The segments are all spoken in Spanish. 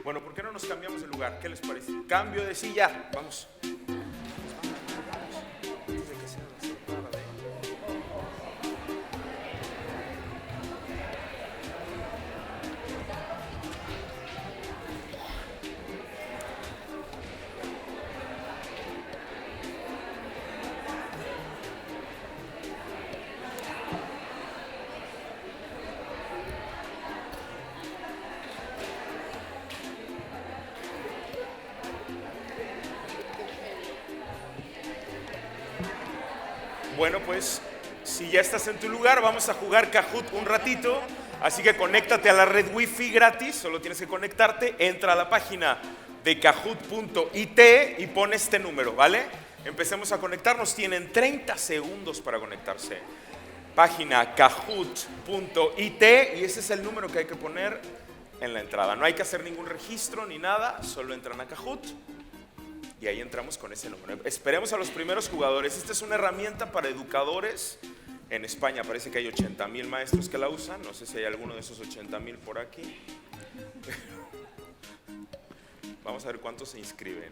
Bueno, ¿por qué no nos cambiamos de lugar? ¿Qué les parece? Cambio de silla. Vamos. Bueno, pues si ya estás en tu lugar, vamos a jugar Kahoot un ratito. Así que conéctate a la red Wi-Fi gratis, solo tienes que conectarte, entra a la página de kahoot.it y pon este número, ¿vale? Empecemos a conectarnos, tienen 30 segundos para conectarse. Página kahoot.it y ese es el número que hay que poner en la entrada. No hay que hacer ningún registro ni nada, solo entran a Kahoot. Y ahí entramos con ese número. Esperemos a los primeros jugadores. Esta es una herramienta para educadores en España. Parece que hay 80,000 maestros que la usan. No sé si hay alguno de esos 80,000 por aquí. Vamos a ver cuántos se inscriben.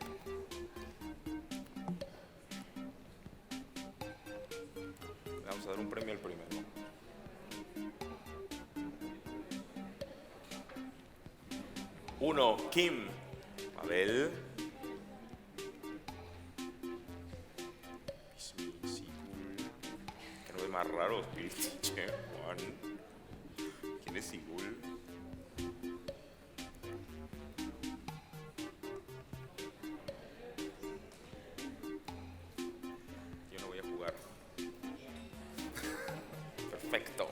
Vamos a dar un premio al primero. Uno, Kim. Abel. Más raros, Pilche, Juan. ¿Quién es Sigul? Yo no voy a jugar. Perfecto.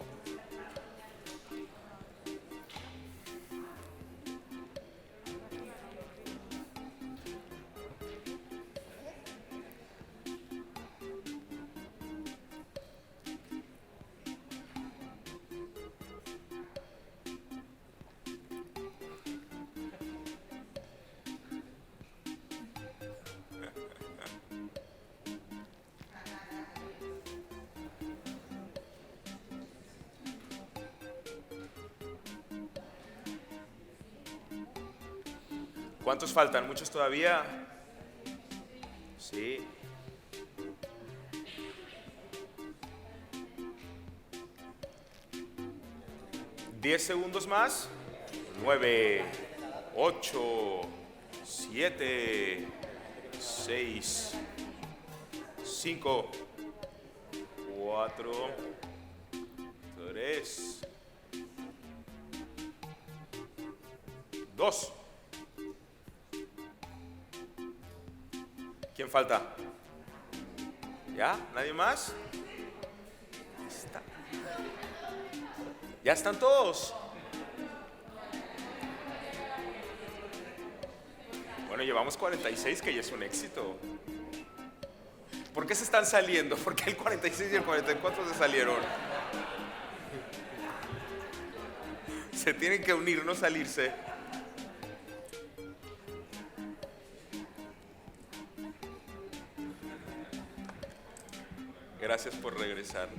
¿Cuántos faltan? ¿Muchos todavía? Sí. ¿10 segundos más? 9, 8, 7, 6, 5, 4, 3, 2. ¿Quién falta? ¿Ya? ¿Nadie más? ¿Ya están todos? Bueno, llevamos 46, que ya es un éxito. ¿Por qué se están saliendo? ¿Por qué el 46 y el 44 se salieron? Se tienen que unir, no salirse. Gracias por regresar.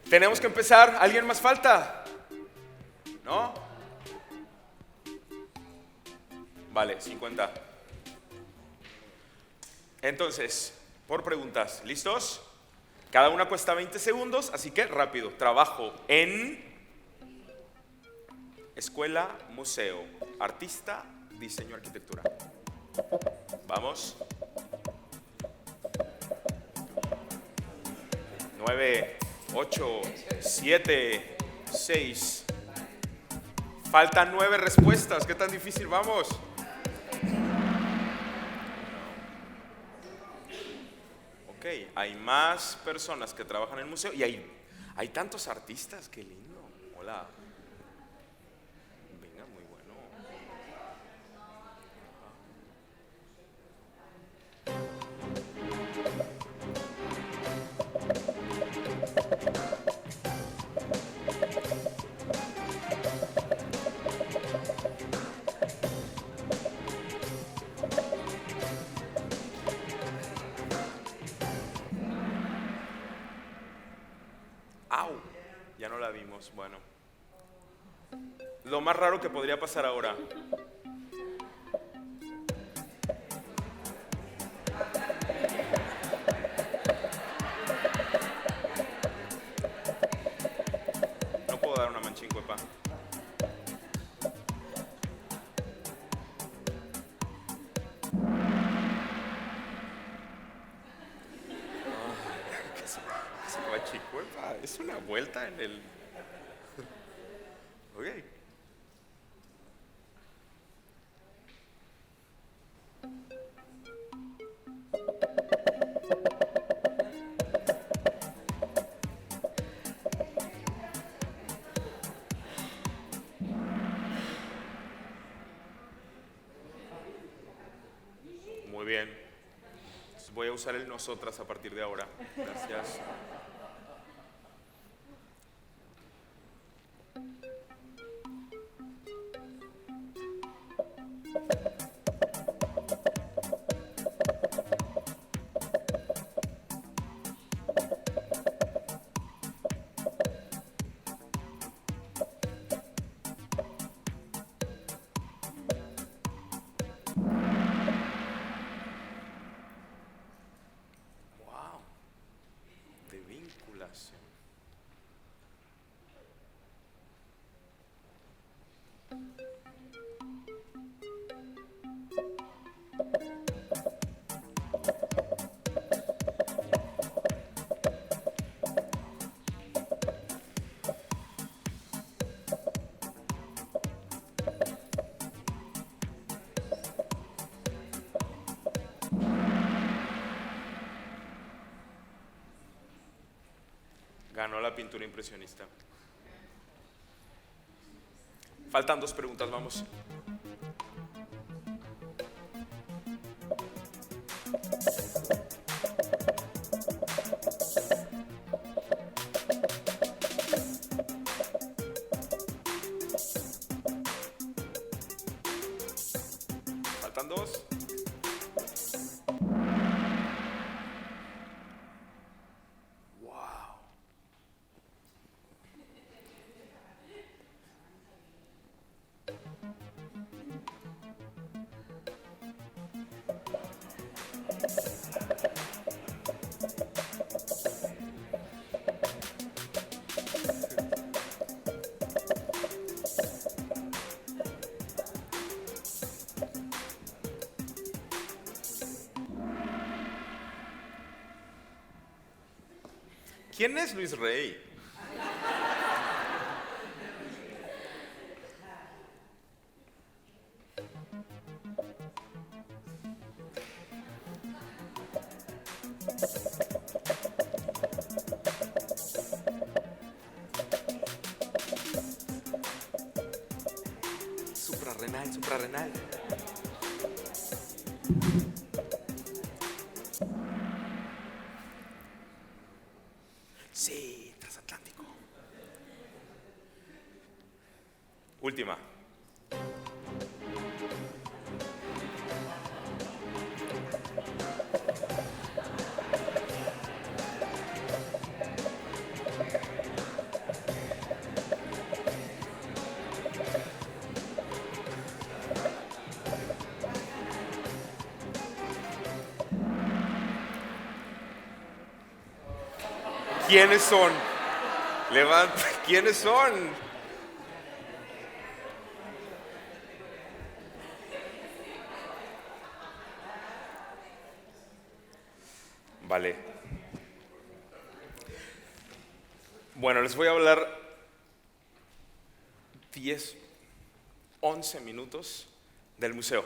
Tenemos que empezar. ¿Alguien más falta? ¿No? Vale, 50. Entonces, por preguntas, ¿listos? Cada una cuesta 20 segundos, así que rápido. Trabajo en escuela, museo, artista, diseño, arquitectura. Vamos. 9, 8, 7, 6. Faltan 9 respuestas. ¿Qué tan difícil vamos? Ok, hay más personas que trabajan en el museo y hay tantos artistas. Qué lindo. Hola. Venga, muy bueno. la vimos. Bueno, lo más raro que podría pasar ahora. No puedo dar una manchincuepa. Es una vuelta en el... Ok. Muy bien. Entonces voy a usar el nosotras a partir de ahora. Gracias. Ganó la pintura impresionista. Faltan 2 preguntas, vamos. Faltan 2. ¿Quién es Luis Rey? Suprarrenal, suprarrenal. Sí, transatlántico. Última. ¿Quiénes son? Levanta, ¿quiénes son? Vale. Bueno, les voy a hablar 10, 11 minutos del museo.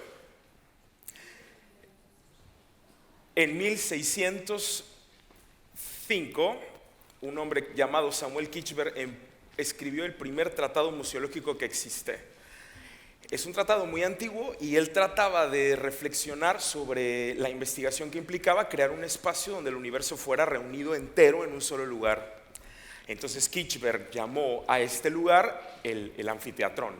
En 1605, un hombre llamado Samuel Kirchberg escribió el primer tratado museológico que existe. Es un tratado muy antiguo y él trataba de reflexionar sobre la investigación que implicaba crear un espacio donde el universo fuera reunido entero en un solo lugar. Entonces Kirchberg llamó a este lugar el anfiteatrón.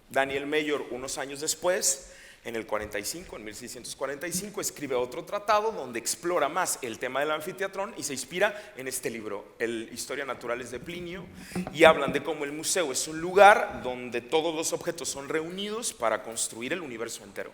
Daniel Mayor, unos años después, En el 45, en 1645, escribe otro tratado donde explora más el tema del anfiteatrón y se inspira en este libro, el Historia Naturales de Plinio, y hablan de cómo el museo es un lugar donde todos los objetos son reunidos para construir el universo entero.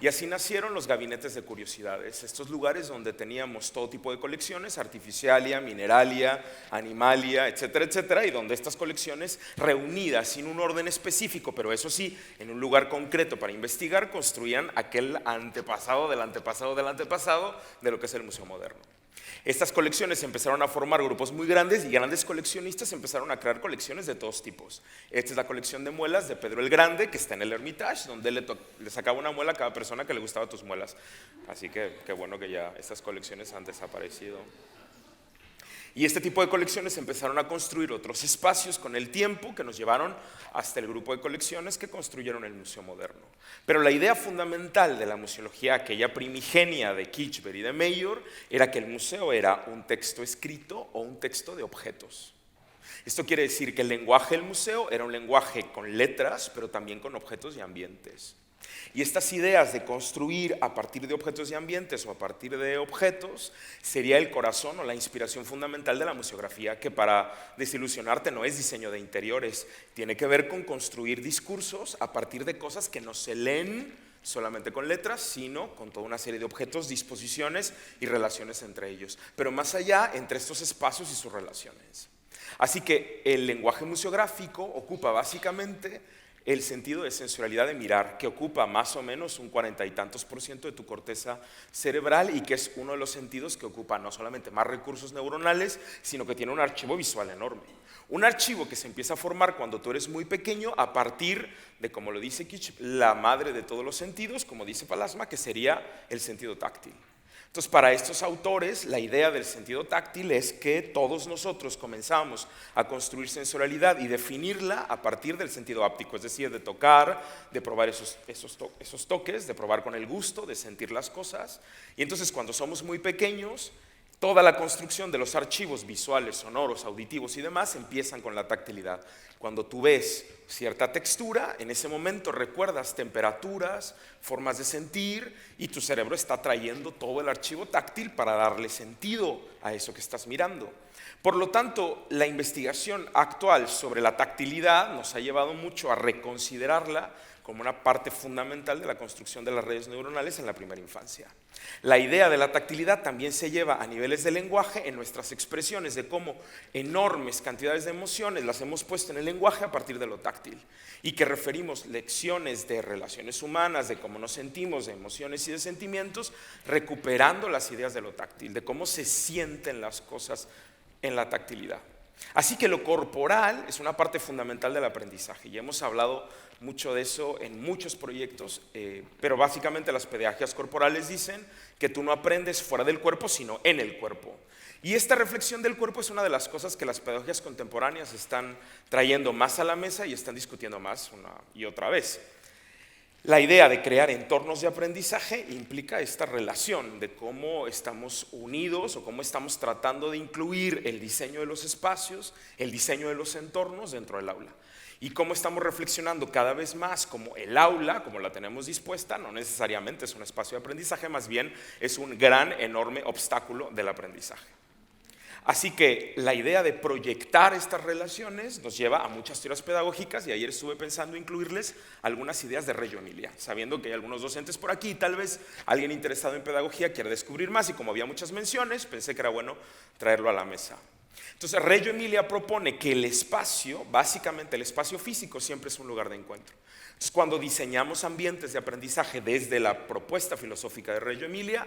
Y así nacieron los gabinetes de curiosidades, estos lugares donde teníamos todo tipo de colecciones, artificialia, mineralia, animalia, etcétera, etcétera, y donde estas colecciones reunidas sin un orden específico, pero eso sí, en un lugar concreto para investigar, construían aquel antepasado del antepasado del antepasado de lo que es el museo moderno. Estas colecciones empezaron a formar grupos muy grandes y grandes coleccionistas empezaron a crear colecciones de todos tipos. Esta es la colección de muelas de Pedro el Grande, que está en el Hermitage, donde le sacaba una muela a cada persona que le gustaba tus muelas. Así que qué bueno que ya estas colecciones han desaparecido. Y este tipo de colecciones empezaron a construir otros espacios con el tiempo que nos llevaron hasta el grupo de colecciones que construyeron el Museo Moderno. Pero la idea fundamental de la museología, aquella primigenia de Kirchberg y de Mayor, era que el museo era un texto escrito o un texto de objetos. Esto quiere decir que el lenguaje del museo era un lenguaje con letras, pero también con objetos y ambientes. Y estas ideas de construir a partir de objetos y ambientes o a partir de objetos sería el corazón o la inspiración fundamental de la museografía, que para desilusionarte no es diseño de interiores, tiene que ver con construir discursos a partir de cosas que no se leen solamente con letras, sino con toda una serie de objetos, disposiciones y relaciones entre ellos, pero más allá entre estos espacios y sus relaciones. Así que el lenguaje museográfico ocupa básicamente el sentido de sensorialidad de mirar, que ocupa más o menos un 40 y tantos % de tu corteza cerebral y que es uno de los sentidos que ocupa no solamente más recursos neuronales, sino que tiene un archivo visual enorme. Un archivo que se empieza a formar cuando tú eres muy pequeño a partir de, como lo dice Kitsch, la madre de todos los sentidos, como dice Palasma, que sería el sentido táctil. Entonces, para estos autores, la idea del sentido táctil es que todos nosotros comenzamos a construir sensorialidad y definirla a partir del sentido áptico, es decir, de tocar, de probar esos toques, de probar con el gusto, de sentir las cosas. Y entonces, cuando somos muy pequeños, toda la construcción de los archivos visuales, sonoros, auditivos y demás empiezan con la tactilidad. Cuando tú ves cierta textura, en ese momento recuerdas temperaturas, formas de sentir y tu cerebro está trayendo todo el archivo táctil para darle sentido a eso que estás mirando. Por lo tanto, la investigación actual sobre la tactilidad nos ha llevado mucho a reconsiderarla como una parte fundamental de la construcción de las redes neuronales en la primera infancia. La idea de la tactilidad también se lleva a niveles de lenguaje en nuestras expresiones, de cómo enormes cantidades de emociones las hemos puesto en el lenguaje a partir de lo táctil, y que referimos lecciones de relaciones humanas, de cómo nos sentimos, de emociones y de sentimientos, recuperando las ideas de lo táctil, de cómo se sienten las cosas en la tactilidad. Así que lo corporal es una parte fundamental del aprendizaje y hemos hablado mucho de eso en muchos proyectos, pero básicamente las pedagogias corporales dicen que tú no aprendes fuera del cuerpo, sino en el cuerpo. Y esta reflexión del cuerpo es una de las cosas que las pedagogías contemporáneas están trayendo más a la mesa y están discutiendo más una y otra vez. La idea de crear entornos de aprendizaje implica esta relación de cómo estamos unidos o cómo estamos tratando de incluir el diseño de los espacios, el diseño de los entornos dentro del aula. Y cómo estamos reflexionando cada vez más como el aula, como la tenemos dispuesta, no necesariamente es un espacio de aprendizaje, más bien es un gran, enorme obstáculo del aprendizaje. Así que la idea de proyectar estas relaciones nos lleva a muchas teorías pedagógicas y ayer estuve pensando incluirles algunas ideas de Reggio Emilia, sabiendo que hay algunos docentes por aquí y tal vez alguien interesado en pedagogía quiera descubrir más y como había muchas menciones, pensé que era bueno traerlo a la mesa. Entonces Reggio Emilia propone que el espacio, básicamente el espacio físico, siempre es un lugar de encuentro. Entonces cuando diseñamos ambientes de aprendizaje desde la propuesta filosófica de Reggio Emilia,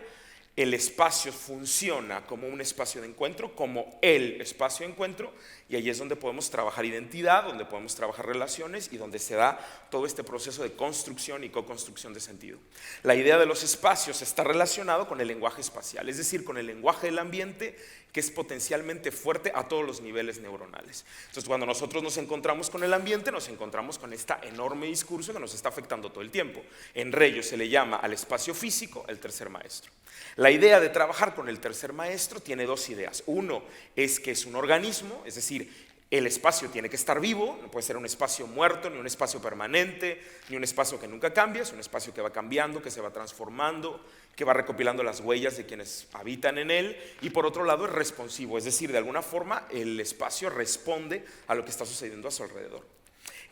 el espacio funciona como un espacio de encuentro, como el espacio de encuentro, y ahí es donde podemos trabajar identidad, donde podemos trabajar relaciones y donde se da todo este proceso de construcción y co-construcción de sentido. La idea de los espacios está relacionado con el lenguaje espacial, es decir, con el lenguaje del ambiente que es potencialmente fuerte a todos los niveles neuronales. Entonces, cuando nosotros nos encontramos con el ambiente, nos encontramos con este enorme discurso que nos está afectando todo el tiempo. En Reggio se le llama al espacio físico el tercer maestro. La idea de trabajar con el tercer maestro tiene dos ideas. Uno es que es un organismo, es decir, El espacio tiene que estar vivo, no puede ser un espacio muerto, ni un espacio permanente, ni un espacio que nunca cambia, es un espacio que va cambiando, que se va transformando, que va recopilando las huellas de quienes habitan en él, y por otro lado es responsivo, es decir, de alguna forma el espacio responde a lo que está sucediendo a su alrededor.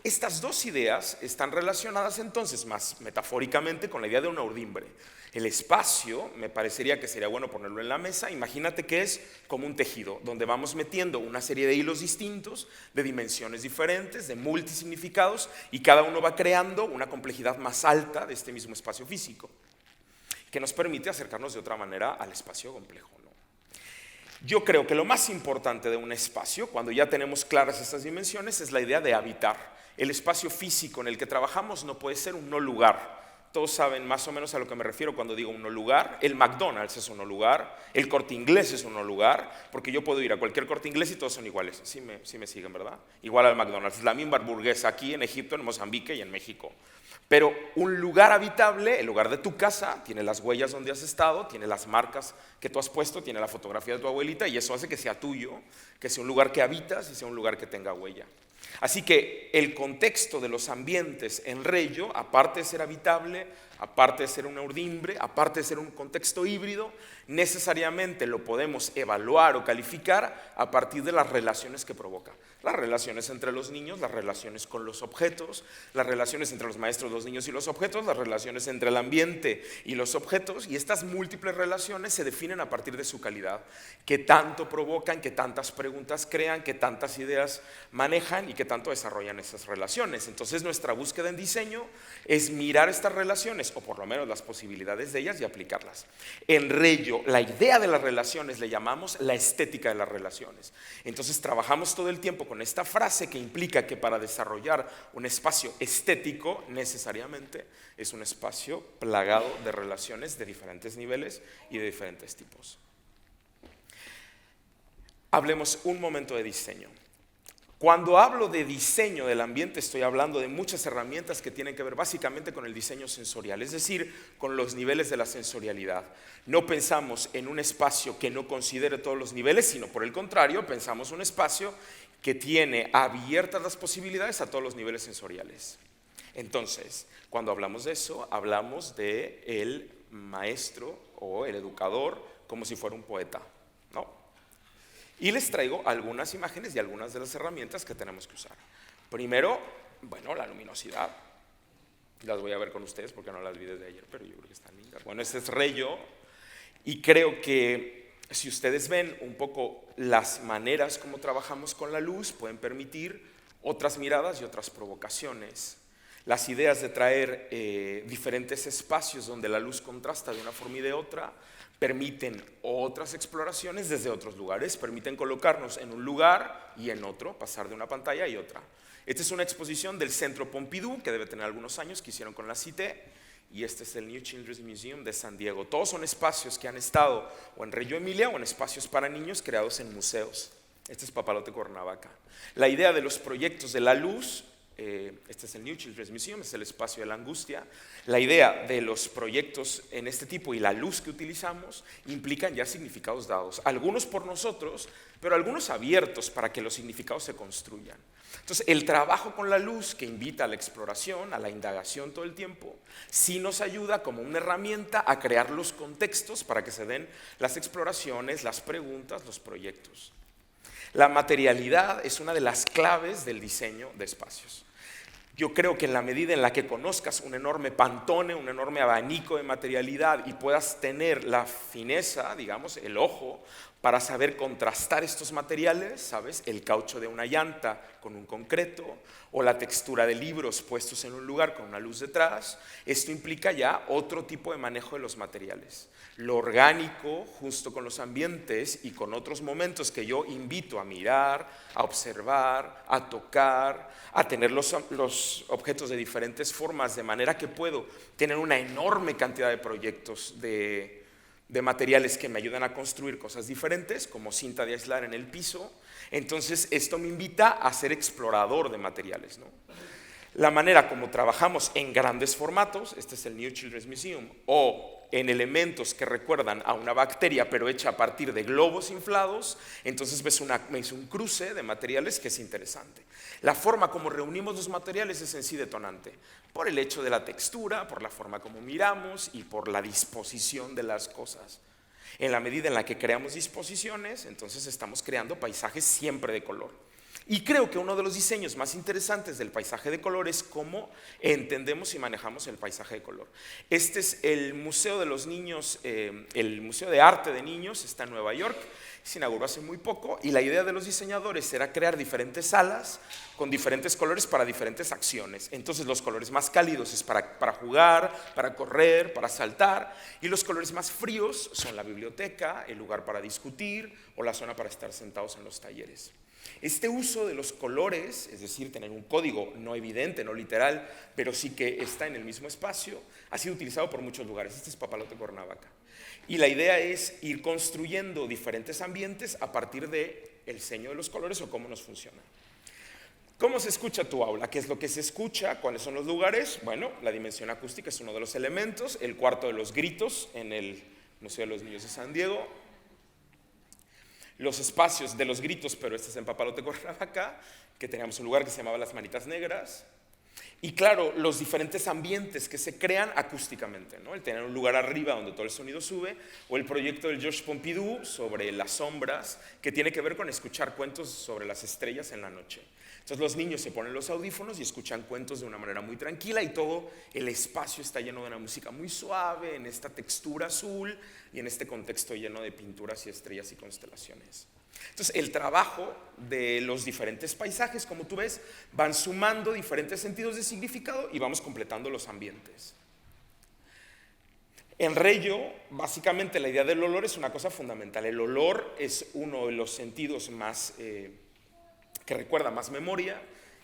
Estas dos ideas están relacionadas entonces más metafóricamente con la idea de una urdimbre. El espacio, me parecería que sería bueno ponerlo en la mesa, imagínate que es como un tejido, donde vamos metiendo una serie de hilos distintos, de dimensiones diferentes, de multisignificados, y cada uno va creando una complejidad más alta de este mismo espacio físico, que nos permite acercarnos de otra manera al espacio complejo, ¿no? Yo creo que lo más importante de un espacio, cuando ya tenemos claras estas dimensiones, es la idea de habitar. El espacio físico en el que trabajamos no puede ser un no lugar. Todos saben más o menos a lo que me refiero cuando digo un no lugar. El McDonald's es un no lugar, el Corte Inglés es un no lugar, porque yo puedo ir a cualquier Corte Inglés y todos son iguales. Sí me siguen, ¿verdad? Igual al McDonald's, la misma hamburguesa aquí en Egipto, en Mozambique y en México. Pero un lugar habitable, el lugar de tu casa, tiene las huellas donde has estado, tiene las marcas que tú has puesto, tiene la fotografía de tu abuelita, y eso hace que sea tuyo, que sea un lugar que habitas y sea un lugar que tenga huella. Así que el contexto de los ambientes en Reggio, aparte de ser habitable, aparte de ser una urdimbre, aparte de ser un contexto híbrido, necesariamente lo podemos evaluar o calificar a partir de las relaciones que provoca. Las relaciones entre los niños, las relaciones con los objetos, las relaciones entre los maestros, los niños y los objetos, las relaciones entre el ambiente y los objetos, y estas múltiples relaciones se definen a partir de su calidad. Qué tanto provocan, qué tantas preguntas crean, qué tantas ideas manejan y qué tanto desarrollan esas relaciones. Entonces nuestra búsqueda en diseño es mirar estas relaciones, o por lo menos las posibilidades de ellas, y aplicarlas. En Reggio, la idea de las relaciones le llamamos la estética de las relaciones. Entonces trabajamos todo el tiempo con esta frase que implica que para desarrollar un espacio estético necesariamente es un espacio plagado de relaciones de diferentes niveles y de diferentes tipos. Hablemos un momento de diseño. Cuando hablo de diseño del ambiente estoy hablando de muchas herramientas que tienen que ver básicamente con el diseño sensorial, es decir, con los niveles de la sensorialidad. No pensamos en un espacio que no considere todos los niveles, sino por el contrario, pensamos un espacio que tiene abiertas las posibilidades a todos los niveles sensoriales. Entonces, cuando hablamos de eso, hablamos de el maestro o el educador como si fuera un poeta, ¿no? Y les traigo algunas imágenes y algunas de las herramientas que tenemos que usar. Primero, bueno, la luminosidad. Las voy a ver con ustedes porque no las vi desde ayer, pero yo creo que están lindas. Bueno, este es Reggio y creo que si ustedes ven un poco las maneras como trabajamos con la luz, pueden permitir otras miradas y otras provocaciones. Las ideas de traer diferentes espacios donde la luz contrasta de una forma y de otra permiten otras exploraciones desde otros lugares, permiten colocarnos en un lugar y en otro, pasar de una pantalla y otra. Esta es una exposición del Centro Pompidou, que debe tener algunos años, que hicieron con la Cité, y este es el New Children's Museum de San Diego. Todos son espacios que han estado o en Reggio Emilia o en espacios para niños creados en museos. Este es Papalote Cuernavaca. La idea de los proyectos de la luz, este es el New Children's Museum, es el espacio de la angustia. La idea de los proyectos en este tipo y la luz que utilizamos implican ya significados dados, algunos por nosotros, pero algunos abiertos para que los significados se construyan. Entonces, el trabajo con la luz que invita a la exploración, a la indagación todo el tiempo, sí nos ayuda como una herramienta a crear los contextos para que se den las exploraciones, las preguntas, los proyectos. La materialidad es una de las claves del diseño de espacios. Yo creo que en la medida en la que conozcas un enorme pantone, un enorme abanico de materialidad y puedas tener la fineza, digamos, el ojo, para saber contrastar estos materiales, ¿sabes? El caucho de una llanta con un concreto o la textura de libros puestos en un lugar con una luz detrás, esto implica ya otro tipo de manejo de los materiales. Lo orgánico, justo con los ambientes y con otros momentos que yo invito a mirar, a observar, a tocar, a tener los objetos de diferentes formas, de manera que puedo tener una enorme cantidad de proyectos de materiales que me ayudan a construir cosas diferentes, como cinta de aislar en el piso. Entonces esto me invita a ser explorador de materiales, ¿no? La manera como trabajamos en grandes formatos, este es el New Children's Museum, o en elementos que recuerdan a una bacteria, pero hecha a partir de globos inflados. Entonces ves un cruce de materiales que es interesante. La forma como reunimos los materiales es en sí detonante, por el hecho de la textura, por la forma como miramos y por la disposición de las cosas. En la medida en la que creamos disposiciones, entonces estamos creando paisajes siempre de color. Y creo que uno de los diseños más interesantes del paisaje de color es cómo entendemos y manejamos el paisaje de color. Este es el Museo de los Niños, el Museo de Arte de Niños, está en Nueva York, se inauguró hace muy poco, y la idea de los diseñadores era crear diferentes salas con diferentes colores para diferentes acciones. Entonces los colores más cálidos es para jugar, para correr, para saltar, y los colores más fríos son la biblioteca, el lugar para discutir o la zona para estar sentados en los talleres. Este uso de los colores, es decir, tener un código no evidente, no literal, pero sí que está en el mismo espacio, ha sido utilizado por muchos lugares. Este es Papalote, Cuernavaca. Y la idea es ir construyendo diferentes ambientes a partir del diseño de los colores o cómo nos funciona. ¿Cómo se escucha tu aula? ¿Qué es lo que se escucha? ¿Cuáles son los lugares? Bueno, la dimensión acústica es uno de los elementos, el cuarto de los gritos en el Museo de los Niños de San Diego. Los espacios de los gritos, pero este es en Papalote, Cuernavaca, que teníamos un lugar que se llamaba Las Manitas Negras. Y claro, los diferentes ambientes que se crean acústicamente, ¿no? El tener un lugar arriba donde todo el sonido sube, o el proyecto del Georges Pompidou sobre las sombras, que tiene que ver con escuchar cuentos sobre las estrellas en la noche. Entonces los niños se ponen los audífonos y escuchan cuentos de una manera muy tranquila, y todo el espacio está lleno de una música muy suave, en esta textura azul y en este contexto lleno de pinturas y estrellas y constelaciones. Entonces el trabajo de los diferentes paisajes, como tú ves, van sumando diferentes sentidos de significado y vamos completando los ambientes. En Reyo, básicamente la idea del olor es una cosa fundamental. El olor es uno de los sentidos más que recuerda más memoria,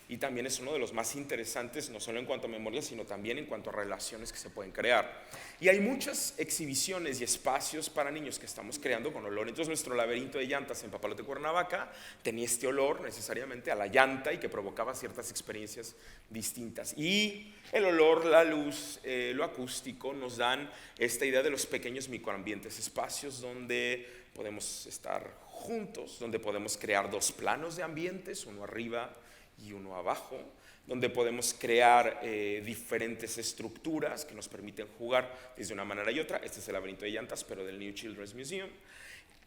y también es uno de los más interesantes, no solo en cuanto a memoria, sino también en cuanto a relaciones que se pueden crear. Y hay muchas exhibiciones y espacios para niños que estamos creando con olor. Entonces nuestro laberinto de llantas en Papalote, Cuernavaca tenía este olor necesariamente a la llanta y que provocaba ciertas experiencias distintas. Y el olor, la luz, lo acústico nos dan esta idea de los pequeños microambientes, espacios donde podemos estar juntos, donde podemos crear dos planos de ambientes, uno arriba y uno abajo, donde podemos crear diferentes estructuras que nos permiten jugar desde una manera y otra. Este es el laberinto de llantas, pero del New Children's Museum.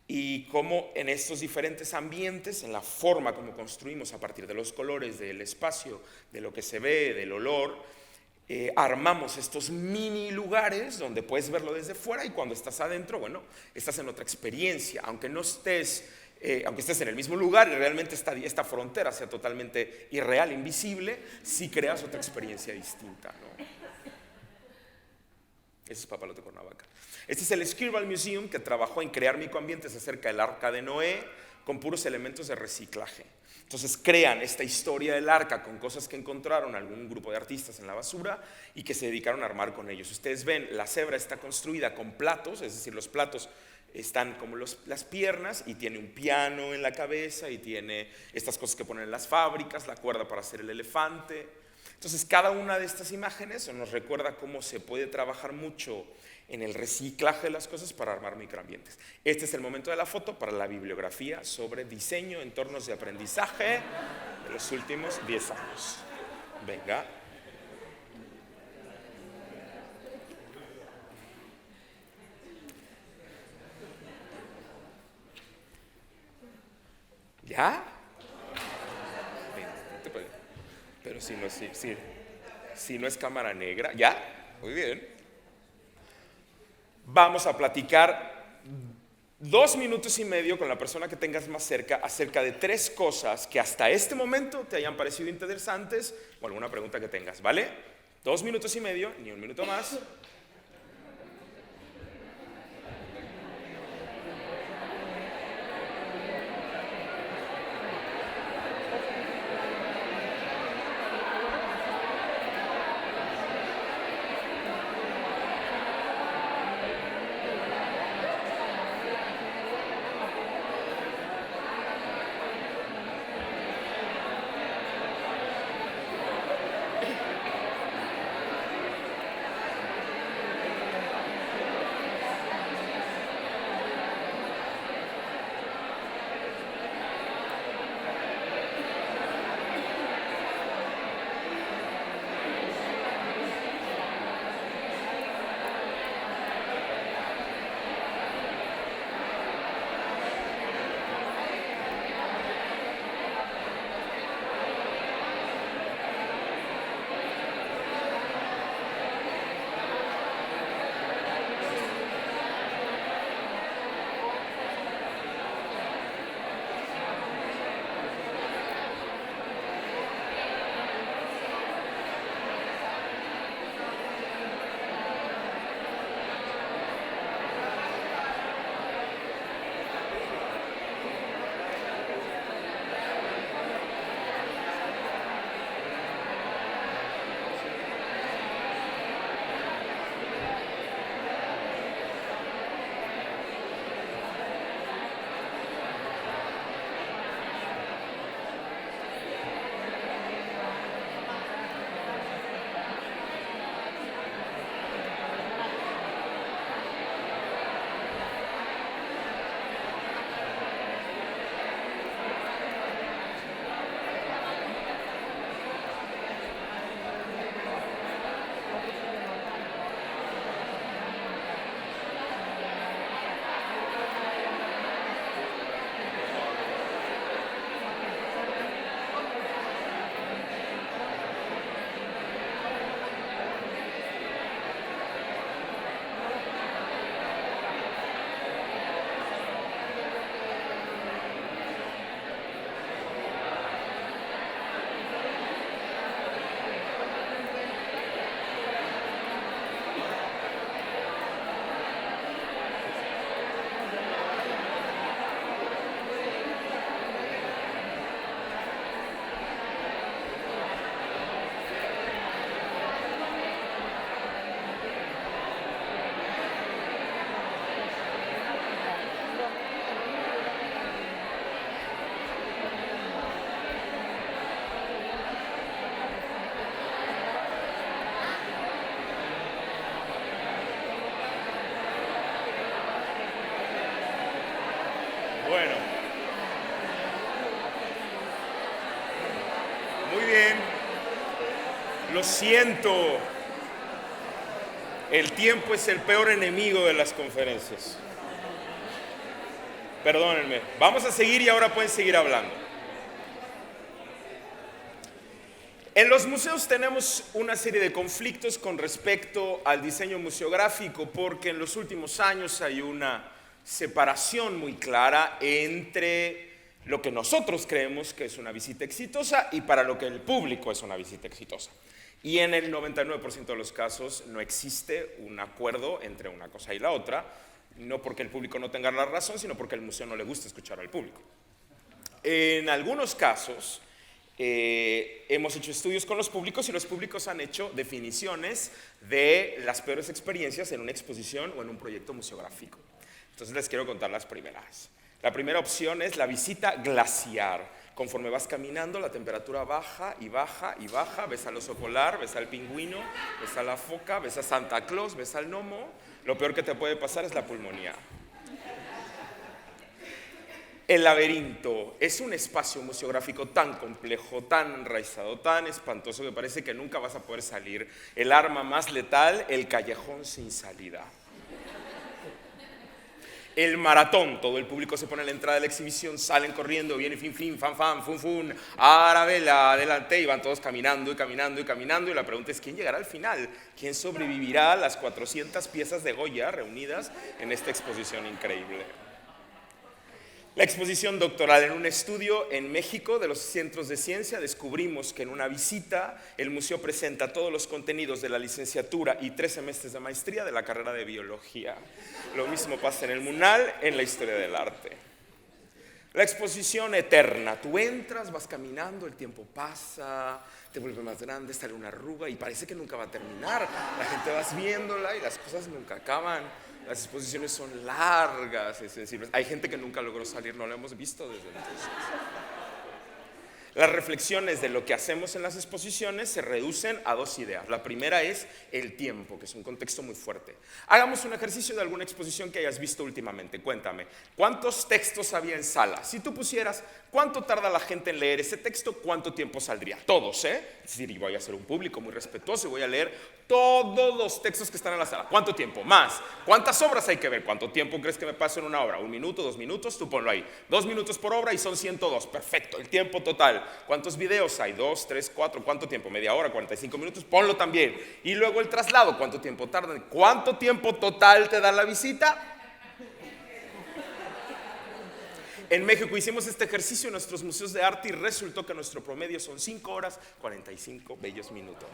Y cómo en estos diferentes ambientes, en la forma como construimos a partir de los colores, del espacio, de lo que se ve, del olor, armamos estos mini lugares donde puedes verlo desde fuera, y cuando estás adentro, bueno, estás en otra experiencia, aunque no estés aunque estés en el mismo lugar y realmente esta frontera sea totalmente irreal, invisible, sí creas otra experiencia distinta, ¿no? Ese es Papalote, Cuernavaca. Este es el Skirball Museum, que trabajó en crear microambientes acerca del Arca de Noé con puros elementos de reciclaje. Entonces crean esta historia del arca con cosas que encontraron algún grupo de artistas en la basura y que se dedicaron a armar con ellos. Ustedes ven, la cebra está construida con platos, es decir, los platos están como las piernas, y tiene un piano en la cabeza, y tiene estas cosas que ponen en las fábricas, la cuerda para hacer el elefante. Entonces cada una de estas imágenes nos recuerda cómo se puede trabajar mucho en el reciclaje de las cosas para armar microambientes. Este es el momento de la foto para la bibliografía sobre diseño, entornos de aprendizaje de los últimos 10 años. Venga. ¿Ya? Pero si no es cámara negra, ¿ya? Muy bien. Vamos a platicar 2 minutos y medio con la persona que tengas más cerca acerca de 3 cosas que hasta este momento te hayan parecido interesantes, o alguna pregunta que tengas, ¿vale? 2 minutos y medio, ni un minuto más. Bueno, muy bien. Lo siento. El tiempo es el peor enemigo de las conferencias. Perdónenme. Vamos a seguir y ahora pueden seguir hablando. En los museos tenemos una serie de conflictos con respecto al diseño museográfico porque en los últimos años hay una separación muy clara entre lo que nosotros creemos que es una visita exitosa y para lo que el público es una visita exitosa. Y en el 99% de los casos no existe un acuerdo entre una cosa y la otra, no porque el público no tenga la razón, sino porque al museo no le gusta escuchar al público. En algunos casos hemos hecho estudios con los públicos y los públicos han hecho definiciones de las peores experiencias en una exposición o en un proyecto museográfico. Entonces les quiero contar las primeras. La primera opción es la visita glaciar. Conforme vas caminando, la temperatura baja y baja y baja. Ves al oso polar, ves al pingüino, ves a la foca, ves a Santa Claus, ves al gnomo. Lo peor que te puede pasar es la pulmonía. El laberinto es un espacio museográfico tan complejo, tan enraizado, tan espantoso que parece que nunca vas a poder salir. El arma más letal, el callejón sin salida. El maratón, todo el público se pone a la entrada de la exhibición, salen corriendo, viene fin, fin, fan, fan, fun, fun, arabela, adelante, y van todos caminando y caminando y caminando, y la pregunta es, ¿quién llegará al final? ¿Quién sobrevivirá a las 400 piezas de Goya reunidas en esta exposición increíble? La exposición doctoral. En un estudio en México de los centros de ciencia descubrimos que en una visita el museo presenta todos los contenidos de la licenciatura y 3 semestres de maestría de la carrera de biología. Lo mismo pasa en el MUNAL, en la historia del arte. La exposición eterna. Tú entras, vas caminando, el tiempo pasa, te vuelve más grande, sale una arruga y parece que nunca va a terminar. La gente vas viéndola y las cosas nunca acaban. Las exposiciones son largas y sensibles. Hay gente que nunca logró salir, no lo hemos visto desde entonces. Las reflexiones de lo que hacemos en las exposiciones se reducen a 2 ideas. La primera es el tiempo, que es un contexto muy fuerte. Hagamos un ejercicio de alguna exposición que hayas visto últimamente. Cuéntame, ¿cuántos textos había en sala? Si tú pusieras, ¿cuánto tarda la gente en leer ese texto? ¿Cuánto tiempo saldría? Todos, ¿eh? Es decir, voy a ser un público muy respetuoso y voy a leer todos los textos que están en la sala. ¿Cuánto tiempo? Más. ¿Cuántas obras hay que ver? ¿Cuánto tiempo crees que me paso en una obra? 1 minuto, 2 minutos, tú ponlo ahí. 2 minutos por obra y son 102. Perfecto, el tiempo total. ¿Cuántos videos hay? 2, 3, 4. ¿Cuánto tiempo? ¿Media hora? 45 minutos. Ponlo también. Y luego el traslado. ¿Cuánto tiempo tarda? ¿Cuánto tiempo total te da la visita? En México hicimos este ejercicio en nuestros museos de arte y resultó que nuestro promedio son 5 horas, 45 bellos minutos.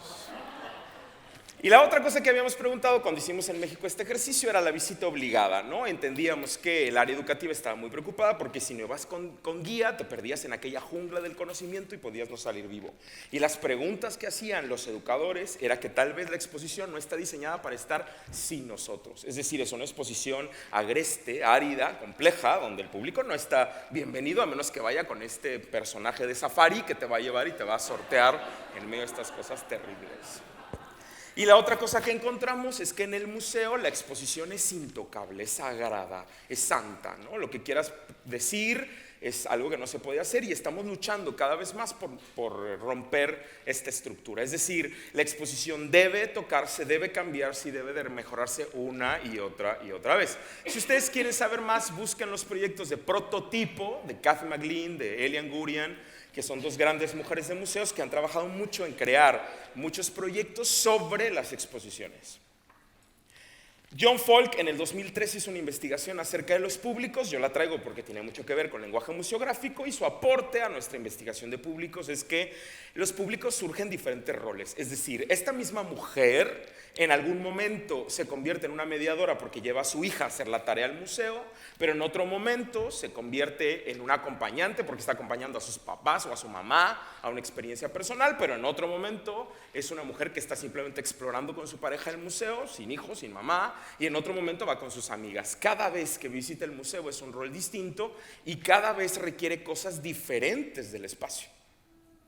Y la otra cosa que habíamos preguntado cuando hicimos en México este ejercicio era la visita obligada, ¿no? Entendíamos que el área educativa estaba muy preocupada porque si no ibas con guía te perdías en aquella jungla del conocimiento y podías no salir vivo. Y las preguntas que hacían los educadores era que tal vez la exposición no está diseñada para estar sin nosotros. Es decir, es una exposición agreste, árida, compleja, donde el público no está bienvenido a menos que vaya con este personaje de safari que te va a llevar y te va a sortear en medio de estas cosas terribles. Y la otra cosa que encontramos es que en el museo la exposición es intocable, es sagrada, es santa, ¿no? Lo que quieras decir es algo que no se puede hacer y estamos luchando cada vez más por romper esta estructura. Es decir, la exposición debe tocarse, debe cambiarse y debe de mejorarse una y otra vez. Si ustedes quieren saber más, busquen los proyectos de Prototipo, de Kathy McLean, de Elian Gurian, que son 2 grandes mujeres de museos que han trabajado mucho en crear muchos proyectos sobre las exposiciones. John Falk en el 2013 hizo una investigación acerca de los públicos. Yo la traigo porque tiene mucho que ver con lenguaje museográfico y su aporte a nuestra investigación de públicos es que los públicos surgen diferentes roles. Es decir, esta misma mujer en algún momento se convierte en una mediadora porque lleva a su hija a hacer la tarea al museo, pero en otro momento se convierte en una acompañante porque está acompañando a sus papás o a su mamá a una experiencia personal, pero en otro momento es una mujer que está simplemente explorando con su pareja el museo, sin hijos, sin mamá, y en otro momento va con sus amigas. Cada vez que visita el museo es un rol distinto y cada vez requiere cosas diferentes del espacio.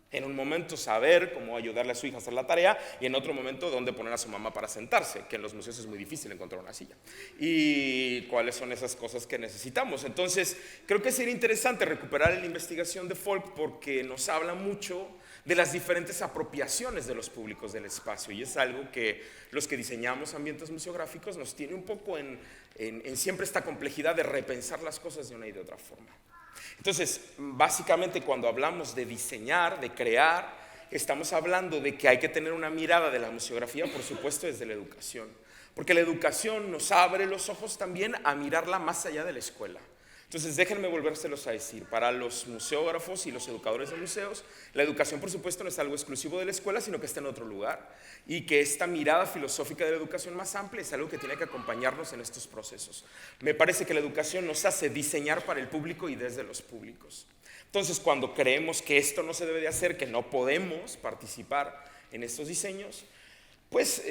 En un momento saber cómo ayudarle a su hija a hacer la tarea y en otro momento dónde poner a su mamá para sentarse, que en los museos es muy difícil encontrar una silla. Y cuáles son esas cosas que necesitamos. Entonces, creo que sería interesante recuperar la investigación de Folk porque nos habla mucho de las diferentes apropiaciones de los públicos del espacio y es algo que los que diseñamos ambientes museográficos nos tiene un poco en siempre esta complejidad de repensar las cosas de una y de otra forma. Entonces, básicamente cuando hablamos de diseñar, de crear, estamos hablando de que hay que tener una mirada de la museografía, por supuesto, desde la educación. Porque la educación nos abre los ojos también a mirarla más allá de la escuela. Entonces, déjenme volvérselos a decir, para los museógrafos y los educadores de museos, la educación, por supuesto, no es algo exclusivo de la escuela, sino que está en otro lugar. Y que esta mirada filosófica de la educación más amplia es algo que tiene que acompañarnos en estos procesos. Me parece que la educación nos hace diseñar para el público y desde los públicos. Entonces, cuando creemos que esto no se debe de hacer, que no podemos participar en estos diseños, pues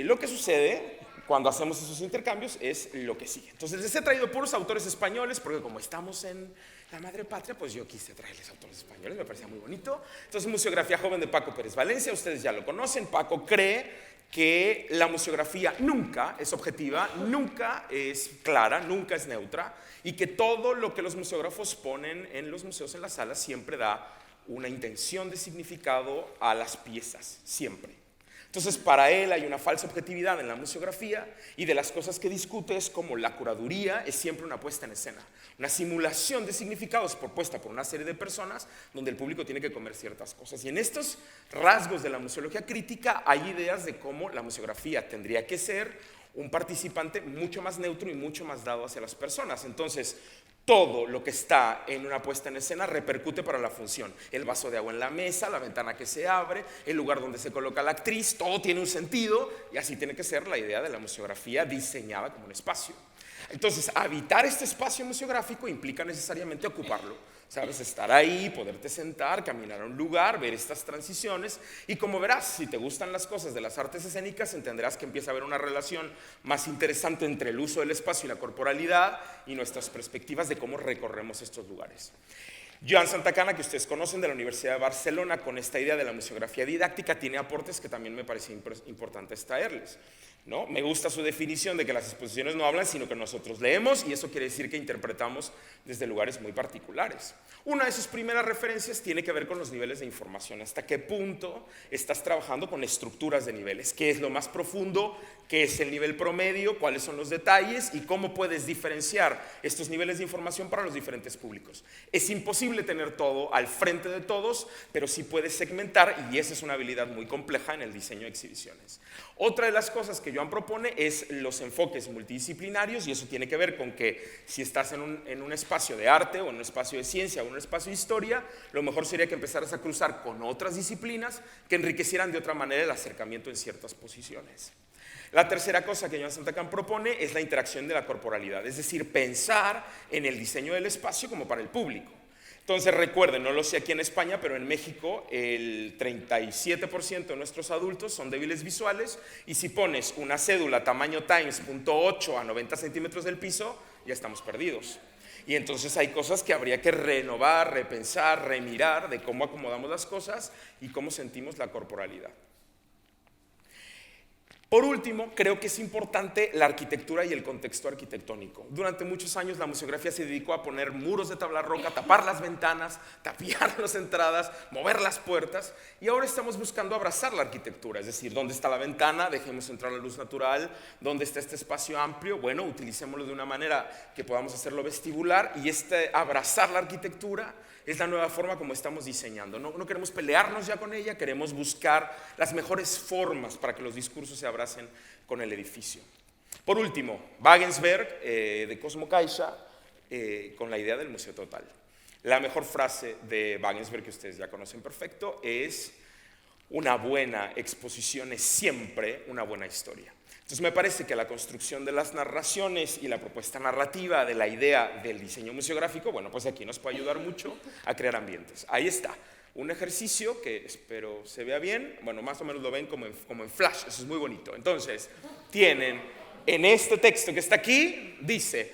lo que sucede cuando hacemos esos intercambios es lo que sigue. Entonces les he traído puros autores españoles porque como estamos en la madre patria, pues yo quise traerles autores españoles, me parecía muy bonito. Entonces, Museografía Joven de Paco Pérez Valencia, ustedes ya lo conocen. Paco cree que la museografía nunca es objetiva, nunca es clara, nunca es neutra y que todo lo que los museógrafos ponen en los museos, en las salas, siempre da una intención de significado a las piezas, siempre. Entonces, para él hay una falsa objetividad en la museografía y de las cosas que discute es como la curaduría es siempre una puesta en escena, una simulación de significados propuesta por una serie de personas donde el público tiene que comer ciertas cosas. Y en estos rasgos de la museología crítica hay ideas de cómo la museografía tendría que ser un participante mucho más neutro y mucho más dado hacia las personas. Entonces, todo lo que está en una puesta en escena repercute para la función. El vaso de agua en la mesa, la ventana que se abre, el lugar donde se coloca la actriz, todo tiene un sentido y así tiene que ser la idea de la museografía diseñada como un espacio. Entonces, habitar este espacio museográfico implica necesariamente ocuparlo. Sabes, estar ahí, poderte sentar, caminar a un lugar, ver estas transiciones y como verás, si te gustan las cosas de las artes escénicas, entenderás que empieza a haber una relación más interesante entre el uso del espacio y la corporalidad y nuestras perspectivas de cómo recorremos estos lugares. Joan Santacana, que ustedes conocen de la Universidad de Barcelona, con esta idea de la museografía didáctica, tiene aportes que también me parece importante traerles, ¿no? Me gusta su definición de que las exposiciones no hablan, sino que nosotros leemos, y eso quiere decir que interpretamos desde lugares muy particulares. Una de sus primeras referencias tiene que ver con los niveles de información. ¿Hasta qué punto estás trabajando con estructuras de niveles? ¿Qué es lo más profundo? ¿Qué es el nivel promedio? ¿Cuáles son los detalles? ¿Y cómo puedes diferenciar estos niveles de información para los diferentes públicos? Es imposible tener todo al frente de todos, pero sí puedes segmentar, y esa es una habilidad muy compleja en el diseño de exhibiciones. Otra de las cosas que Joan propone es los enfoques multidisciplinarios, y eso tiene que ver con que si estás en un espacio de arte o en un espacio de ciencia o en un espacio de historia, lo mejor sería que empezaras a cruzar con otras disciplinas que enriquecieran de otra manera el acercamiento en ciertas posiciones. La tercera cosa que Joan Santacán propone es la interacción de la corporalidad, es decir, pensar en el diseño del espacio como para el público. Entonces recuerden, no lo sé aquí en España, pero en México el 37% de nuestros adultos son débiles visuales y si pones una cédula tamaño Times .8 a 90 centímetros del piso, ya estamos perdidos. Y entonces hay cosas que habría que renovar, repensar, remirar de cómo acomodamos las cosas y cómo sentimos la corporalidad. Por último, creo que es importante la arquitectura y el contexto arquitectónico. Durante muchos años la museografía se dedicó a poner muros de tabla roca, tapar las ventanas, tapiar las entradas, mover las puertas y ahora estamos buscando abrazar la arquitectura, es decir, ¿dónde está la ventana? Dejemos entrar la luz natural. ¿Dónde está este espacio amplio? Bueno, utilicémoslo de una manera que podamos hacerlo vestibular y abrazar la arquitectura es la nueva forma como estamos diseñando. No queremos pelearnos ya con ella, queremos buscar las mejores formas para que los discursos se abracen con el edificio. Por último, Wagensberg, de Cosmo Caixa, con la idea del museo total. La mejor frase de Wagensberg, que ustedes ya conocen perfecto, es: una buena exposición es siempre una buena historia. Entonces me parece que la construcción de las narraciones y la propuesta narrativa de la idea del diseño museográfico, bueno, pues aquí nos puede ayudar mucho a crear ambientes. Ahí está, un ejercicio que espero se vea bien, bueno, más o menos lo ven como en flash, eso es muy bonito. Entonces, tienen en este texto que está aquí, dice,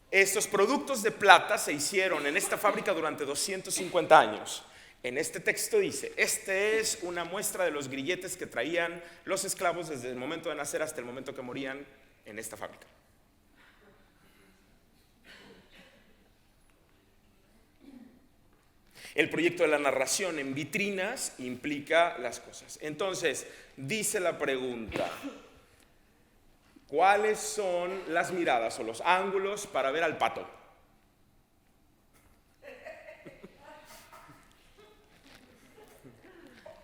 Estos productos de plata se hicieron en esta fábrica durante 250 años. En este texto dice, este es una muestra de los grilletes que traían los esclavos desde el momento de nacer hasta el momento que morían en esta fábrica. El proyecto de la narración en vitrinas implica las cosas. Entonces, dice la pregunta, ¿cuáles son las miradas o los ángulos para ver al pato?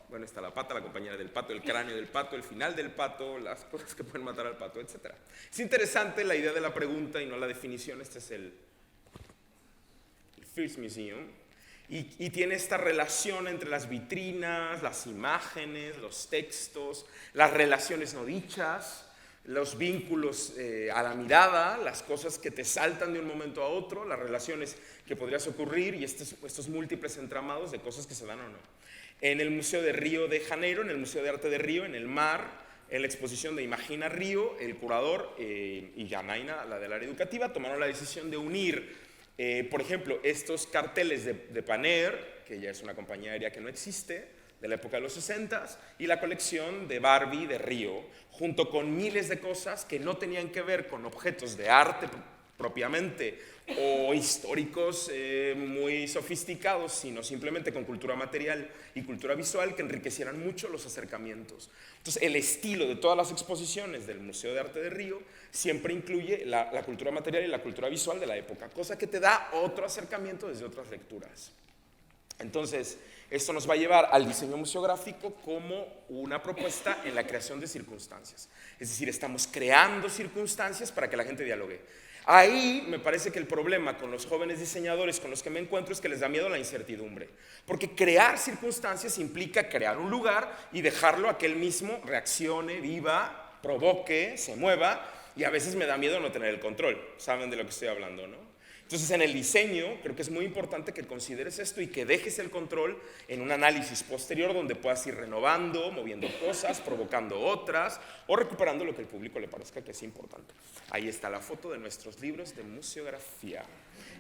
Bueno, está la pata, la compañera del pato, el cráneo del pato, el final del pato, las cosas que pueden matar al pato, etc. Es interesante la idea de la pregunta y no la definición. Este es el First Museum. Y tiene esta relación entre las vitrinas, las imágenes, los textos, las relaciones no dichas, los vínculos a la mirada, las cosas que te saltan de un momento a otro, las relaciones que podrías ocurrir y estos múltiples entramados de cosas que se dan o no. En el Museo de Río de Janeiro, en el Museo de Arte de Río, en el mar, en la exposición de Imagina Río, el curador y Janaina, la del área educativa, tomaron la decisión de unir por ejemplo, estos carteles de Paner, que ya es una compañía aérea que no existe, de la época de los 60s, y la colección de Barbie de Río, junto con miles de cosas que no tenían que ver con objetos de arte propiamente o históricos muy sofisticados, sino simplemente con cultura material y cultura visual que enriquecieran mucho los acercamientos. Entonces, el estilo de todas las exposiciones del Museo de Arte de Río siempre incluye la cultura material y la cultura visual de la época, cosa que te da otro acercamiento desde otras lecturas. Entonces, esto nos va a llevar al diseño museográfico como una propuesta en la creación de circunstancias. Es decir, estamos creando circunstancias para que la gente dialogue. Ahí me parece que el problema con los jóvenes diseñadores con los que me encuentro es que les da miedo la incertidumbre, porque crear circunstancias implica crear un lugar y dejarlo a que él mismo reaccione, viva, provoque, se mueva, y a veces me da miedo no tener el control. ¿Saben de lo que estoy hablando, no? Entonces, en el diseño creo que es muy importante que consideres esto y que dejes el control en un análisis posterior donde puedas ir renovando, moviendo cosas, provocando otras o recuperando lo que al público le parezca que es importante. Ahí está la foto de nuestros libros de museografía.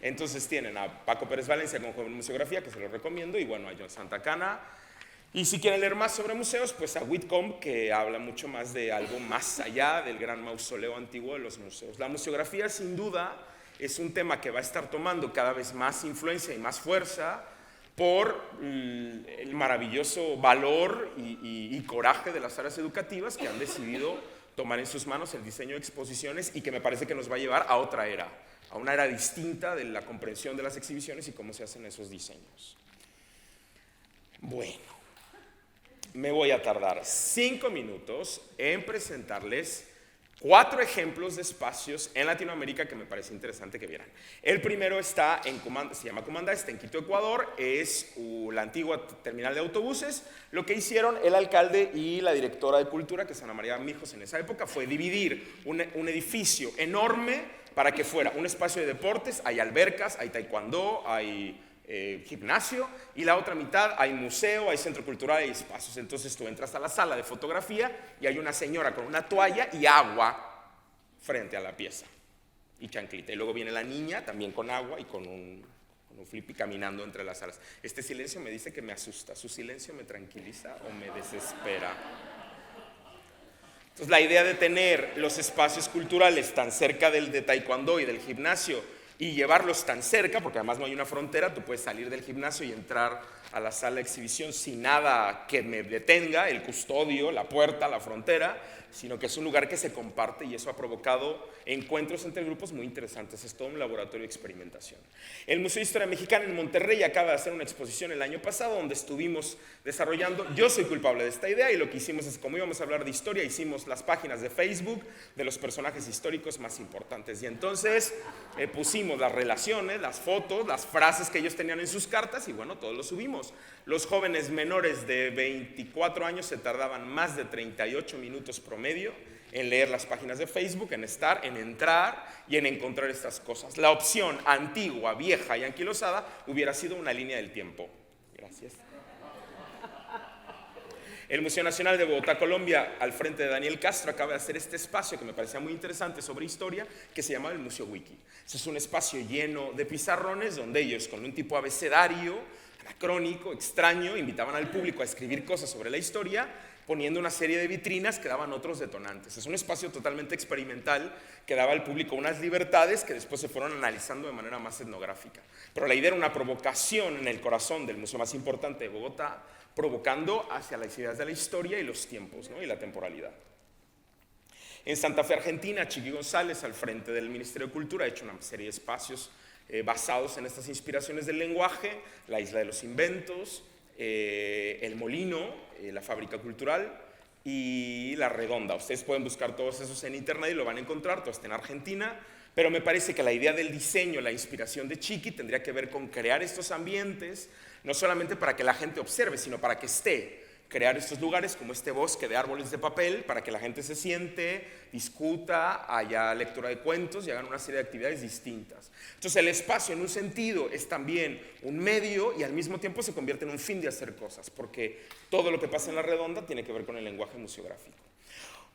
Entonces tienen a Paco Pérez Valencia con Joven Museografía, que se los recomiendo, y bueno, a John Santacana. Y si quieren leer más sobre museos, pues a Whitcomb, que habla mucho más de algo más allá del gran mausoleo antiguo de los museos. La museografía, sin duda, es un tema que va a estar tomando cada vez más influencia y más fuerza por el maravilloso valor y coraje de las áreas educativas que han decidido tomar en sus manos el diseño de exposiciones y que me parece que nos va a llevar a otra era, a una era distinta de la comprensión de las exhibiciones y cómo se hacen esos diseños. Bueno, me voy a tardar 5 minutos en presentarles 4 ejemplos de espacios en Latinoamérica que me parece interesante que vieran. El primero está en Cumandá, se llama Cumandá, está en Quito, Ecuador, es la antigua terminal de autobuses. Lo que hicieron el alcalde y la directora de cultura, que es Ana María Mijos en esa época, fue dividir un edificio enorme para que fuera un espacio de deportes, hay albercas, hay taekwondo, hay gimnasio, y la otra mitad hay museo, hay centro cultural, hay espacios. Entonces tú entras a la sala de fotografía y hay una señora con una toalla y agua frente a la pieza y chanclita, y luego viene la niña también con agua y con un flippy caminando entre las salas. Este silencio me dice que me asusta. ¿Su silencio me tranquiliza o me desespera? Entonces la idea de tener los espacios culturales tan cerca de taekwondo y del gimnasio y llevarlos tan cerca, porque además no hay una frontera, tú puedes salir del gimnasio y entrar a la sala de exhibición sin nada que me detenga, el custodio, la puerta, la frontera, sino que es un lugar que se comparte, y eso ha provocado encuentros entre grupos muy interesantes. Es todo un laboratorio de experimentación. El Museo de Historia Mexicana en Monterrey acaba de hacer una exposición el año pasado donde estuvimos desarrollando, yo soy culpable de esta idea, y lo que hicimos es, como íbamos a hablar de historia, hicimos las páginas de Facebook de los personajes históricos más importantes, y entonces pusimos las relaciones, las fotos, las frases que ellos tenían en sus cartas, y bueno, todos lo subimos. Los jóvenes menores de 24 años se tardaban más de 38 minutos promedio en leer las páginas de Facebook, en estar, en entrar y en encontrar estas cosas. La opción antigua, vieja y anquilosada hubiera sido una línea del tiempo. Gracias. El Museo Nacional de Bogotá, Colombia, al frente de Daniel Castro, acaba de hacer este espacio que me parecía muy interesante sobre historia, que se llama el Museo Wiki. Ese es un espacio lleno de pizarrones donde ellos, con un tipo abecedario, anacrónico, extraño, invitaban al público a escribir cosas sobre la historia, poniendo una serie de vitrinas que daban otros detonantes. Es un espacio totalmente experimental que daba al público unas libertades que después se fueron analizando de manera más etnográfica. Pero la idea era una provocación en el corazón del museo más importante de Bogotá, provocando hacia las ideas de la historia y los tiempos, ¿no? Y la temporalidad. En Santa Fe, Argentina, Chiqui González, al frente del Ministerio de Cultura, ha hecho una serie de espacios basados en estas inspiraciones del lenguaje, la Isla de los Inventos, el Molino, la Fábrica Cultural y la Redonda. Ustedes pueden buscar todos esos en internet y lo van a encontrar, todo está en Argentina, pero me parece que la idea del diseño, la inspiración de Chiqui tendría que ver con crear estos ambientes, no solamente para que la gente observe, sino para que esté. Crear estos lugares como este bosque de árboles de papel para que la gente se siente, discuta, haya lectura de cuentos y hagan una serie de actividades distintas. Entonces el espacio en un sentido es también un medio y al mismo tiempo se convierte en un fin de hacer cosas, porque todo lo que pasa en la Redonda tiene que ver con el lenguaje museográfico.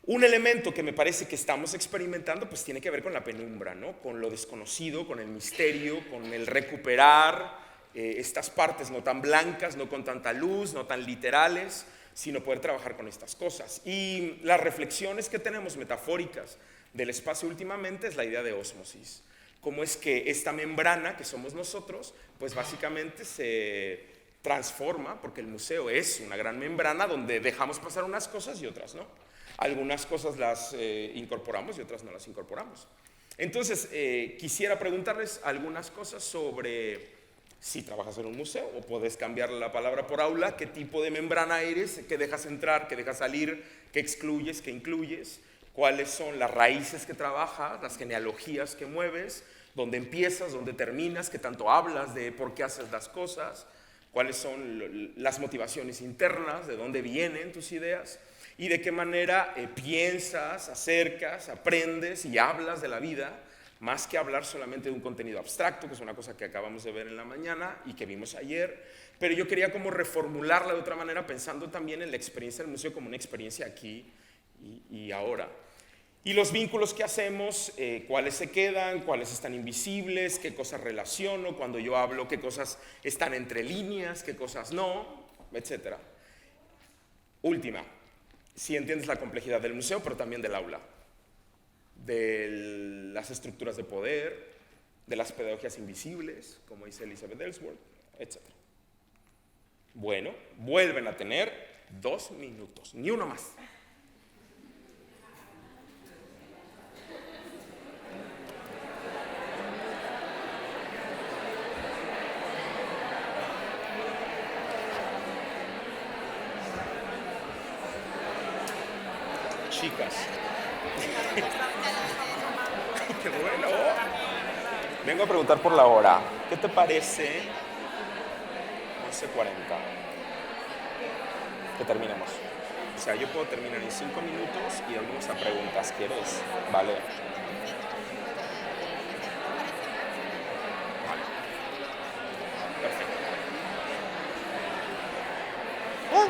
Un elemento que me parece que estamos experimentando pues tiene que ver con la penumbra, ¿no? Con lo desconocido, con el misterio, con el recuperar estas partes no tan blancas, no con tanta luz, no tan literales, sino poder trabajar con estas cosas. Y las reflexiones que tenemos metafóricas del espacio últimamente es la idea de ósmosis. Cómo es que esta membrana que somos nosotros, pues básicamente se transforma, porque el museo es una gran membrana donde dejamos pasar unas cosas y otras no. Algunas cosas las incorporamos y otras no las incorporamos. Entonces, quisiera preguntarles algunas cosas sobre si trabajas en un museo o puedes cambiar la palabra por aula, qué tipo de membrana eres, qué dejas entrar, qué dejas salir, qué excluyes, qué incluyes, cuáles son las raíces que trabajas, las genealogías que mueves, dónde empiezas, dónde terminas, qué tanto hablas de por qué haces las cosas, cuáles son las motivaciones internas, de dónde vienen tus ideas y de qué manera piensas, acercas, aprendes y hablas de la vida, más que hablar solamente de un contenido abstracto, que es una cosa que acabamos de ver en la mañana y que vimos ayer, pero yo quería como reformularla de otra manera pensando también en la experiencia del museo como una experiencia aquí y ahora. Y los vínculos que hacemos, cuáles se quedan, cuáles están invisibles, qué cosas relaciono, cuando yo hablo, qué cosas están entre líneas, qué cosas no, etc. Última, si entiendes la complejidad del museo, pero también del aula, de las estructuras de poder, de las pedagogías invisibles, como dice Elizabeth Ellsworth, etc. Bueno, vuelven a tener 2 minutos, ni uno más. Chicas. ¡Qué bueno! Vengo a preguntar por la hora. ¿Qué te parece? 11:40. Que terminemos. O sea, yo puedo terminar en 5 minutos y vamos a preguntas. ¿Quieres? Vale. Vale. Perfecto. ¡Ah!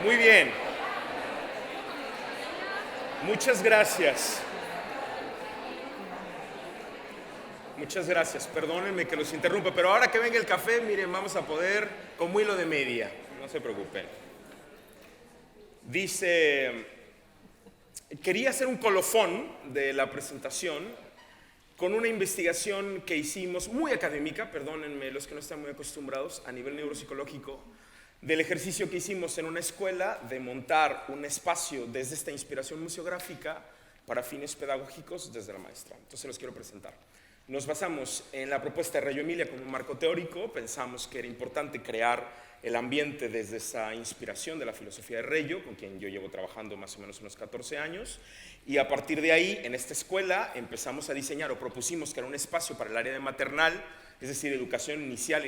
Muy bien. Muchas gracias. Muchas gracias. Perdónenme que los interrumpa, pero ahora que venga el café, miren, vamos a poder como hilo de media. No se preocupen. Dice, quería hacer un colofón de la presentación con una investigación que hicimos muy académica, perdónenme los que no están muy acostumbrados, a nivel neuropsicológico, del ejercicio que hicimos en una escuela de montar un espacio desde esta inspiración museográfica para fines pedagógicos desde la maestra. Entonces los quiero presentar. Nos basamos en la propuesta de Reggio Emilia como un marco teórico, pensamos que era importante crear el ambiente desde esa inspiración de la filosofía de Reggio, con quien yo llevo trabajando más o menos unos 14 años, y a partir de ahí, en esta escuela, empezamos a diseñar o propusimos que era un espacio para el área de maternal, es decir, educación inicial,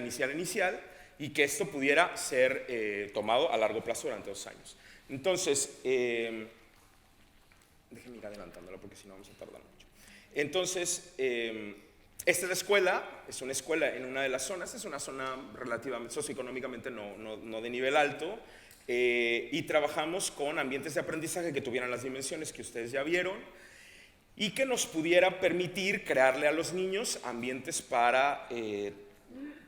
y que esto pudiera ser tomado a largo plazo durante 2 años. Entonces, déjenme ir adelantándolo porque si no vamos a tardar mucho. Entonces, esta es una escuela en una de las zonas, es una zona relativamente socioeconómicamente no de nivel alto, y trabajamos con ambientes de aprendizaje que tuvieran las dimensiones que ustedes ya vieron y que nos pudiera permitir crearle a los niños ambientes para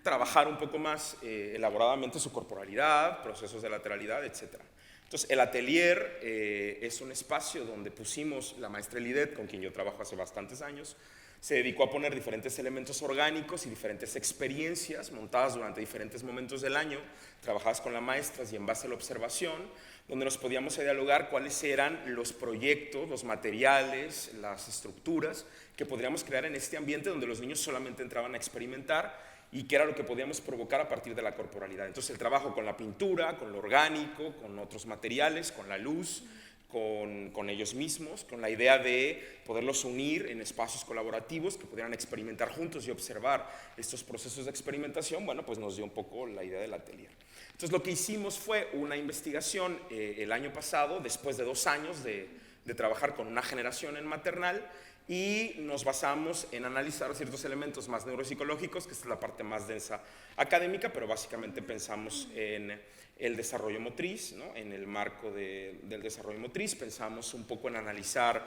trabajar un poco más elaboradamente su corporalidad, procesos de lateralidad, etc. Entonces, el atelier es un espacio donde pusimos la maestra Lidet, con quien yo trabajo hace bastantes años, se dedicó a poner diferentes elementos orgánicos y diferentes experiencias montadas durante diferentes momentos del año, trabajadas con las maestras y en base a la observación, donde nos podíamos dialogar cuáles eran los proyectos, los materiales, las estructuras que podríamos crear en este ambiente donde los niños solamente entraban a experimentar y qué era lo que podíamos provocar a partir de la corporalidad. Entonces el trabajo con la pintura, con lo orgánico, con otros materiales, con la luz, con ellos mismos, con la idea de poderlos unir en espacios colaborativos que pudieran experimentar juntos y observar estos procesos de experimentación, bueno, pues nos dio un poco la idea del atelier. Entonces lo que hicimos fue una investigación el año pasado, después de 2 años de trabajar con una generación en maternal, y nos basamos en analizar ciertos elementos más neuropsicológicos, que esta es la parte más densa académica, pero básicamente pensamos en el desarrollo motriz, ¿no? En el marco del desarrollo motriz pensamos un poco en analizar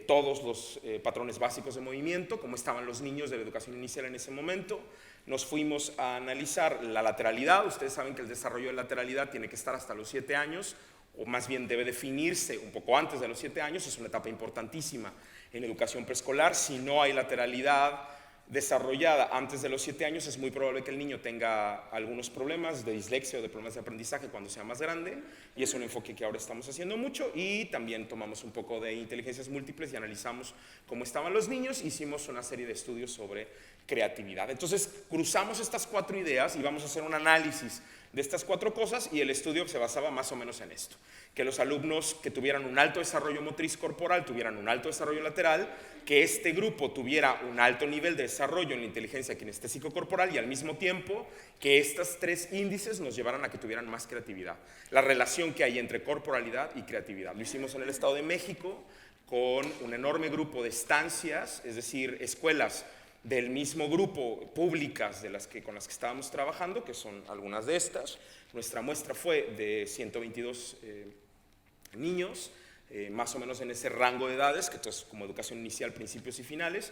todos los patrones básicos de movimiento, cómo estaban los niños de la educación inicial en ese momento. Nos fuimos a analizar la lateralidad. Ustedes saben que el desarrollo de lateralidad tiene que estar hasta los 7 años, o más bien debe definirse un poco antes de los 7 años, es una etapa importantísima en educación preescolar. Si no hay lateralidad desarrollada antes de los 7 años, es muy probable que el niño tenga algunos problemas de dislexia o de problemas de aprendizaje cuando sea más grande, y es un enfoque que ahora estamos haciendo mucho. Y también tomamos un poco de inteligencias múltiples y analizamos cómo estaban los niños. Hicimos una serie de estudios sobre creatividad. Entonces cruzamos estas 4 ideas y vamos a hacer un análisis de estas 4 cosas, y el estudio se basaba más o menos en esto: que los alumnos que tuvieran un alto desarrollo motriz corporal tuvieran un alto desarrollo lateral, que este grupo tuviera un alto nivel de desarrollo en la inteligencia kinestésico corporal, y al mismo tiempo que estos 3 índices nos llevaran a que tuvieran más creatividad. La relación que hay entre corporalidad y creatividad. Lo hicimos en el Estado de México con un enorme grupo de estancias, es decir, escuelas del mismo grupo, públicas, con las que estábamos trabajando, que son algunas de estas. Nuestra muestra fue de 122 niños, más o menos en ese rango de edades, que es como educación inicial, principios y finales.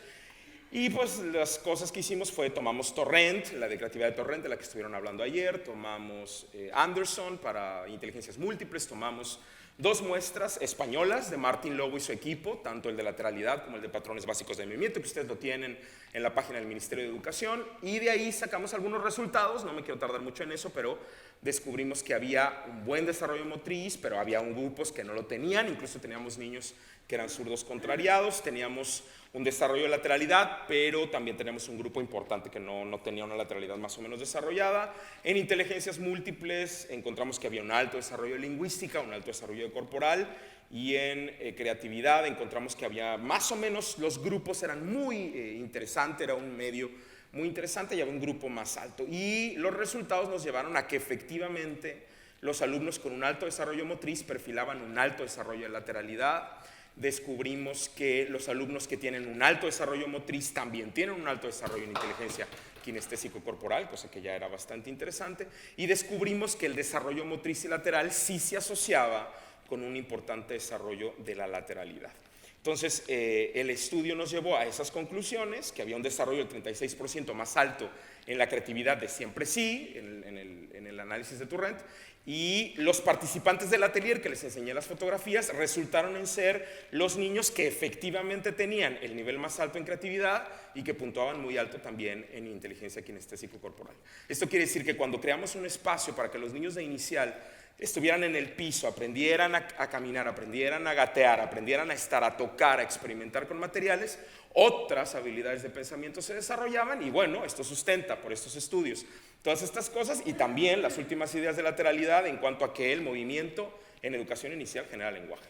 Y pues las cosas que hicimos fue, tomamos Torrent, la de creatividad de Torrent, de la que estuvieron hablando ayer, tomamos Anderson para inteligencias múltiples, tomamos 2 muestras españolas de Martín Lobo y su equipo, tanto el de lateralidad como el de patrones básicos de movimiento, que ustedes lo tienen en la página del Ministerio de Educación, y de ahí sacamos algunos resultados. No me quiero tardar mucho en eso, pero descubrimos que había un buen desarrollo motriz, pero había grupos que no lo tenían. Incluso teníamos niños que eran zurdos contrariados, teníamos un desarrollo de lateralidad, pero también teníamos un grupo importante que no tenía una lateralidad más o menos desarrollada. En inteligencias múltiples encontramos que había un alto desarrollo de lingüística, un alto desarrollo de corporal, y en creatividad encontramos que había más o menos, los grupos eran muy interesantes, era un medio muy interesante, y había un grupo más alto. Y los resultados nos llevaron a que efectivamente los alumnos con un alto desarrollo motriz perfilaban un alto desarrollo de lateralidad. Descubrimos que los alumnos que tienen un alto desarrollo motriz también tienen un alto desarrollo en inteligencia kinestésico corporal, cosa que ya era bastante interesante, y descubrimos que el desarrollo motriz y lateral sí se asociaba con un importante desarrollo de la lateralidad. Entonces, el estudio nos llevó a esas conclusiones, que había un desarrollo del 36% más alto en la creatividad de siempre sí, en el análisis de Turrent, y los participantes del atelier que les enseñé las fotografías resultaron en ser los niños que efectivamente tenían el nivel más alto en creatividad y que puntuaban muy alto también en inteligencia kinestésico corporal. Esto quiere decir que cuando creamos un espacio para que los niños de inicial estuvieran en el piso, aprendieran a caminar, aprendieran a gatear, aprendieran a estar, a tocar, a experimentar con materiales, otras habilidades de pensamiento se desarrollaban y bueno, esto sustenta por estos estudios todas estas cosas y también las últimas ideas de lateralidad en cuanto a que el movimiento en educación inicial genera lenguaje.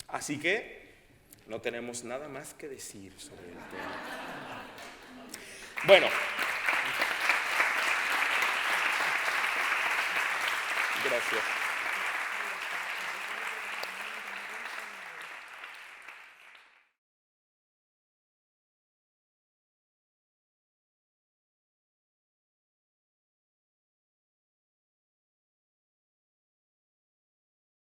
Así que no tenemos nada más que decir sobre el tema. Bueno. Gracias.